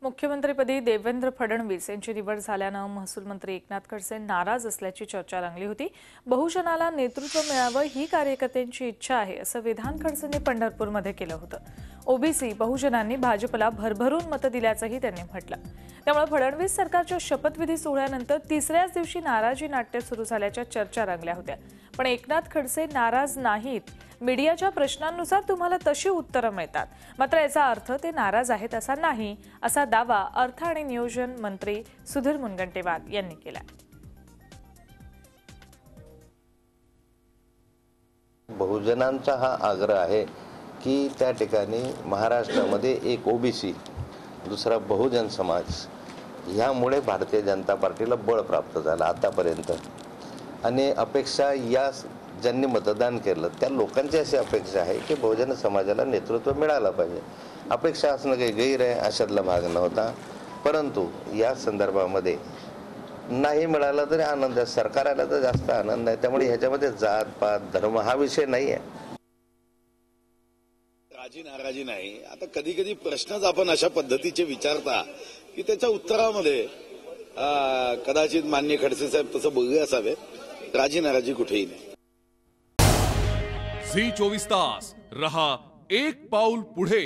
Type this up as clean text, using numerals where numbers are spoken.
मुख्यमंत्रीपदी देवेंद्र फडणवीस यांची निवड झाल्यानं महसूल मंत्री एकनाथ खडसे नाराज असल्याची चर्चा रंगली होती। बहुजनाला नेतृत्व मिळावं ही कार्यकर्त्यांची इच्छा आहे असं विधान खडसेंनी पंढरपूरमध्ये केलं होतं। ओबीसी बहुजनांनी भाजपला भरभरून मत दिल्याचंही त्यांनी म्हटलं। त्यामुळे फडणवीस सरकारच्या शपथविधी सोहळ्यानंतर तिसऱ्याच दिवशी नाराजी नाट्य सुरू झाल्याच्या चर्चा रंगल्या होत्या। पण एकनाथ खडसे नाराज नाहीत। मीडियाच्या प्रश्नांनुसार तुम्हाला तशी उत्तरं मिळतात, मात्र याचा अर्थ ते नाराज आहेत असा नाही, असा दावा अर्थ आणि नियोजन मंत्री सुधीर मुनगंटीवार यांनी केला। बहुजनांचा हा आग्रह आहे की त्या ठिकाणी महाराष्ट्रामध्ये एक ओबीसी, दुसरा बहुजन समाज, यामुळे भारतीय जनता पार्टीला बळ प्राप्त झालं आतापर्यंत। आणि अपेक्षा या ज्यांनी मतदान केलं त्या लोकांची अशी अपेक्षा आहे की बहुजन समाजाला नेतृत्व मिळालं पाहिजे। अपेक्षा असणं काही गैर आहे अशातला भाग नव्हता, परंतु या संदर्भामध्ये नाही मिळालं तरी आनंद आहे, सरकारला तर जास्त आनंद आहे। त्यामुळे ह्याच्यामध्ये जात पात धर्म हा विषय नाही आहे। राजी नाराजी नाही। आता कधी कधी प्रश्नच आपण अशा पद्धतीचे विचारता की त्याच्या उत्तरामध्ये कदाचित माननीय खडसे साहेब तसं बोलले असावे। राजी नाराजी कुठेही नाही। झी 24 तास रहा एक पाऊल पुढे।